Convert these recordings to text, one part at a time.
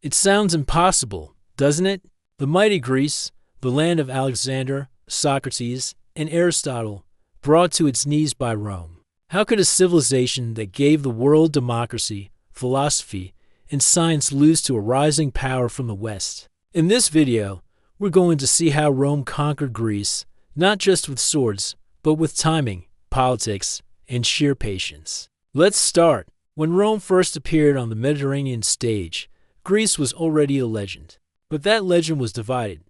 It sounds impossible, doesn't it? The mighty Greece, the land of Alexander, Socrates, and Aristotle, brought to its knees by Rome. How could a civilization that gave the world democracy, philosophy, and science lose to a rising power from the West? In this video, we're going to see how Rome conquered Greece, not just with swords, but with timing, politics, and sheer patience. Let's start. When Rome first appeared on the Mediterranean stage, Greece was already a legend. But that legend was divided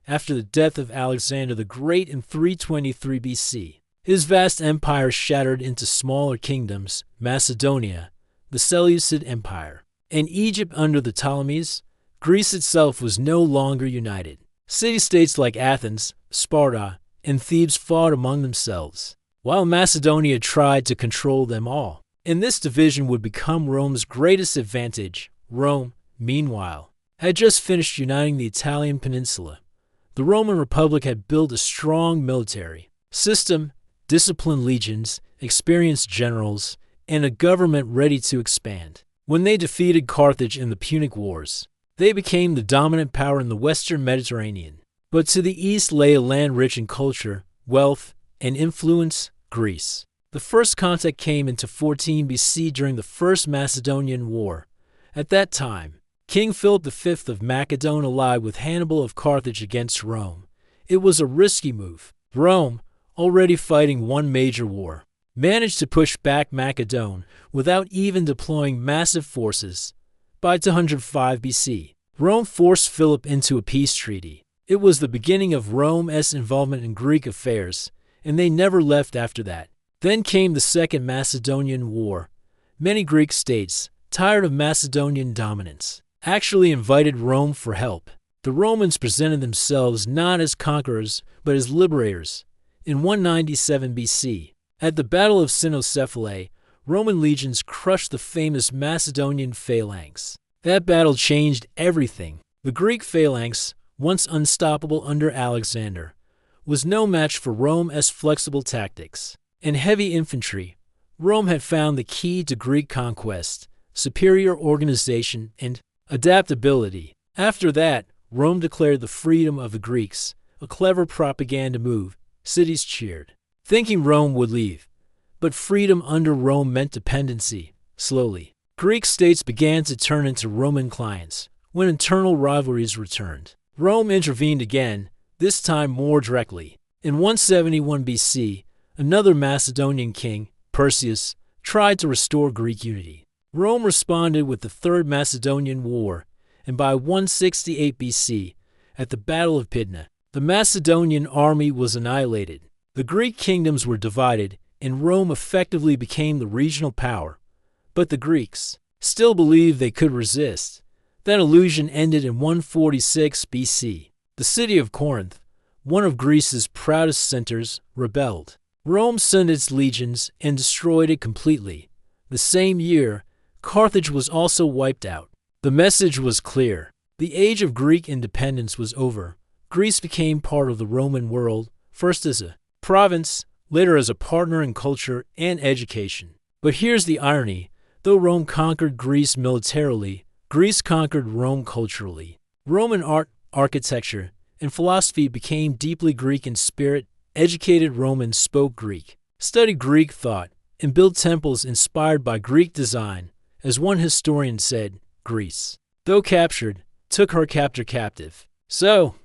after the death of Alexander the Great in 323 BC. His vast empire shattered into smaller kingdoms: Macedonia, the Seleucid Empire, and Egypt under the Ptolemies. Greece itself was no longer united. City-states like Athens, Sparta, and Thebes fought among themselves, while Macedonia tried to control them all. And this division would become Rome's greatest advantage. Rome, meanwhile, had just finished uniting the Italian peninsula. The Roman Republic had built a strong military system, disciplined legions, experienced generals, and a government ready to expand. When they defeated Carthage in the Punic Wars, they became the dominant power in the Western Mediterranean. But to the east lay a land rich in culture, wealth, and influence: Greece. The first contact came into 14 BC during the First Macedonian War. At that time, King Philip V of Macedon allied with Hannibal of Carthage against Rome. It was a risky move. Rome, already fighting one major war, managed to push back Macedon without even deploying massive forces. By 205 BC, Rome forced Philip into a peace treaty. It was the beginning of Rome's involvement in Greek affairs, and they never left after that. Then came the Second Macedonian War. Many Greek states, tired of Macedonian dominance, actually invited Rome for help. The Romans presented themselves not as conquerors, but as liberators. In 197 BC, at the Battle of Cynocephalae, Roman legions crushed the famous Macedonian phalanx. That battle changed everything. The Greek phalanx, once unstoppable under Alexander, was no match for Rome's flexible tactics and heavy infantry. Rome had found the key to Greek conquest: superior organization and adaptability. After that, Rome declared the freedom of the Greeks, a clever propaganda move. Cities cheered, thinking Rome would leave. But freedom under Rome meant dependency. Slowly, Greek states began to turn into Roman clients. When internal rivalries returned, Rome intervened again, this time more directly. In 171 BC, another Macedonian king, Perseus, tried to restore Greek unity. Rome responded with the Third Macedonian War, and by 168 BC, at the Battle of Pydna, the Macedonian army was annihilated. The Greek kingdoms were divided, and Rome effectively became the regional power. But the Greeks still believed they could resist. That illusion ended in 146 BC. The city of Corinth, one of Greece's proudest centers, rebelled. Rome sent its legions and destroyed it completely. The same year, Carthage was also wiped out. The message was clear. The age of Greek independence was over. Greece became part of the Roman world, first as a province, later as a partner in culture and education. But here's the irony. Though Rome conquered Greece militarily, Greece conquered Rome culturally. Roman art, architecture, and philosophy became deeply Greek in spirit. Educated Romans spoke Greek, studied Greek thought, and built temples inspired by Greek design. As one historian said, Greece, though captured, took her captor captive. So,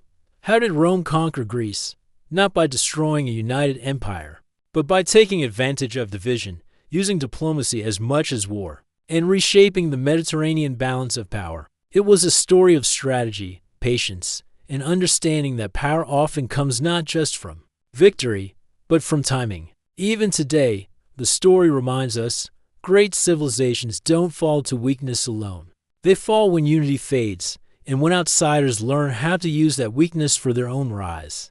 how did Rome conquer Greece? Not by destroying a united empire, but by taking advantage of division, using diplomacy as much as war, and reshaping the Mediterranean balance of power. It was a story of strategy, patience, and understanding that power often comes not just from victory, but from timing. Even today, the story reminds us, great civilizations don't fall to weakness alone. They fall when unity fades, and when outsiders learn how to use that weakness for their own rise.